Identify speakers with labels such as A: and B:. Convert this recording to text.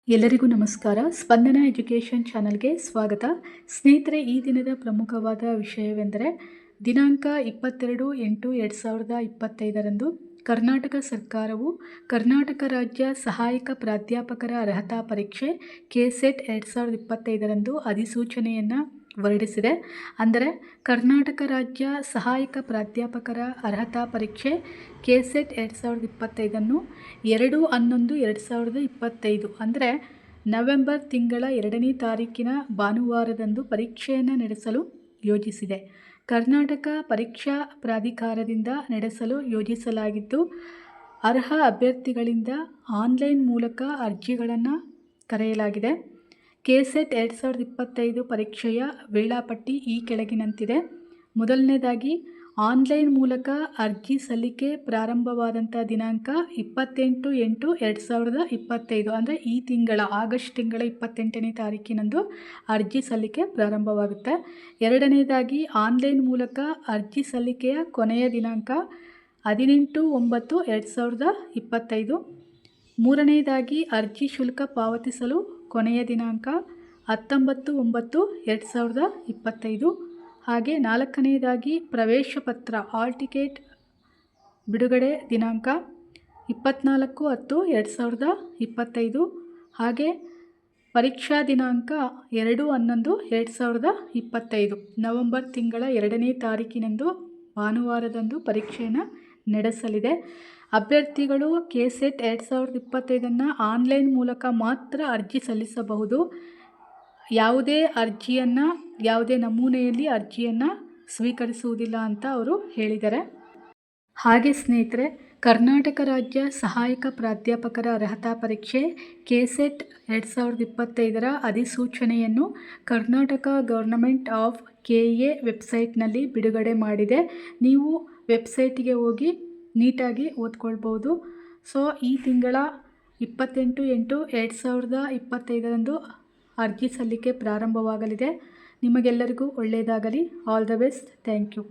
A: ಎಲ್ಲರಿಗೂ ನಮಸ್ಕಾರ. ಸ್ಪಂದನ ಎಜುಕೇಷನ್ ಚಾನಲ್ಗೆ ಸ್ವಾಗತ. ಸ್ನೇಹಿತರೆ, ಈ ದಿನದ ಪ್ರಮುಖವಾದ ವಿಷಯವೆಂದರೆ ದಿನಾಂಕ 22/8/2025 ಕರ್ನಾಟಕ ಸರ್ಕಾರವು ಕರ್ನಾಟಕ ರಾಜ್ಯ ಸಹಾಯಕ ಪ್ರಾಧ್ಯಾಪಕರ ಅರ್ಹತಾ ಪರೀಕ್ಷೆ KCET 2025 ಅಧಿಸೂಚನೆಯನ್ನು ಹೊರಡಿಸಿದೆ. ಅಂದರೆ ಕರ್ನಾಟಕ ರಾಜ್ಯ ಸಹಾಯಕ ಪ್ರಾಧ್ಯಾಪಕರ ಅರ್ಹತಾ ಪರೀಕ್ಷೆ KCET 2025 2/11/2025 ಅಂದರೆ ನವೆಂಬರ್ ತಿಂಗಳ 2ನೇ ತಾರೀಕಿನ ಭಾನುವಾರದಂದು ಪರೀಕ್ಷೆಯನ್ನು ನಡೆಸಲು ಯೋಜಿಸಿದೆ. ಕರ್ನಾಟಕ ಪರೀಕ್ಷಾ ಪ್ರಾಧಿಕಾರದಿಂದ ನಡೆಸಲು ಯೋಜಿಸಲಾಗಿದ್ದು, ಅರ್ಹ ಅಭ್ಯರ್ಥಿಗಳಿಂದ ಆನ್ಲೈನ್ ಮೂಲಕ ಅರ್ಜಿಗಳನ್ನು ಕರೆಯಲಾಗಿದೆ. KCET 2025 ಪರೀಕ್ಷೆಯ ವೇಳಾಪಟ್ಟಿ ಈ ಕೆಳಗಿನಂತಿದೆ. ಮೊದಲನೇದಾಗಿ, ಆನ್ಲೈನ್ ಮೂಲಕ ಅರ್ಜಿ ಸಲ್ಲಿಕೆ ಪ್ರಾರಂಭವಾದಂಥ ದಿನಾಂಕ 28/8/2025 ಅಂದರೆ ಈ ತಿಂಗಳ ಆಗಸ್ಟ್ ತಿಂಗಳ 28ನೇ ತಾರೀಕಿನಂದು ಅರ್ಜಿ ಸಲ್ಲಿಕೆ ಪ್ರಾರಂಭವಾಗುತ್ತೆ. ಎರಡನೇದಾಗಿ, ಆನ್ಲೈನ್ ಮೂಲಕ ಅರ್ಜಿ ಸಲ್ಲಿಕೆಯ ಕೊನೆಯ ದಿನಾಂಕ 18/9/2025. ಮೂರನೇದಾಗಿ, ಅರ್ಜಿ ಶುಲ್ಕ ಪಾವತಿಸಲು ಕೊನೆಯ ದಿನಾಂಕ 19/9/2025. ಹಾಗೆ ನಾಲ್ಕನೇದಾಗಿ, ಪ್ರವೇಶ ಪತ್ರ ಹಾಲ್ ಟಿಕೆಟ್ ಬಿಡುಗಡೆ ದಿನಾಂಕ 24/10/2025. ಹಾಗೆ ಪರೀಕ್ಷಾ ದಿನಾಂಕ 2/11/2025 ನವೆಂಬರ್ ತಿಂಗಳ 2ನೇ ತಾರೀಕಿನಂದು ಭಾನುವಾರದಂದು ಪರೀಕ್ಷೆಯನ್ನು ನಡೆಸಲಿದೆ. ಅಭ್ಯರ್ಥಿಗಳು KCET 2025 ಆನ್ಲೈನ್ ಮೂಲಕ ಮಾತ್ರ ಅರ್ಜಿ ಸಲ್ಲಿಸಬಹುದು. ಯಾವುದೇ ನಮೂನೆಯಲ್ಲಿ ಅರ್ಜಿಯನ್ನು ಸ್ವೀಕರಿಸುವುದಿಲ್ಲ ಅಂತ ಅವರು ಹೇಳಿದ್ದಾರೆ. ಹಾಗೆ ಸ್ನೇಹಿತರೆ, ಕರ್ನಾಟಕ ರಾಜ್ಯ ಸಹಾಯಕ ಪ್ರಾಧ್ಯಾಪಕರ ಅರ್ಹತಾ ಪರೀಕ್ಷೆ KCET 2025 ಅಧಿಸೂಚನೆಯನ್ನು ಕರ್ನಾಟಕ ಗೌರ್ನಮೆಂಟ್ ಆಫ್ KA ವೆಬ್ಸೈಟ್ನಲ್ಲಿ ಬಿಡುಗಡೆ ಮಾಡಿದೆ. ನೀವು ವೆಬ್ಸೈಟಿಗೆ ಹೋಗಿ ನೀಟಾಗಿ ಓದ್ಕೊಳ್ಬೋದು. ಸೊ ಈ ತಿಂಗಳ 28/8/2025 ಅರ್ಜಿ ಸಲ್ಲಿಕೆ ಪ್ರಾರಂಭವಾಗಲಿದೆ. ನಿಮಗೆಲ್ಲರಿಗೂ ಒಳ್ಳೆಯದಾಗಲಿ. All the best. Thank you.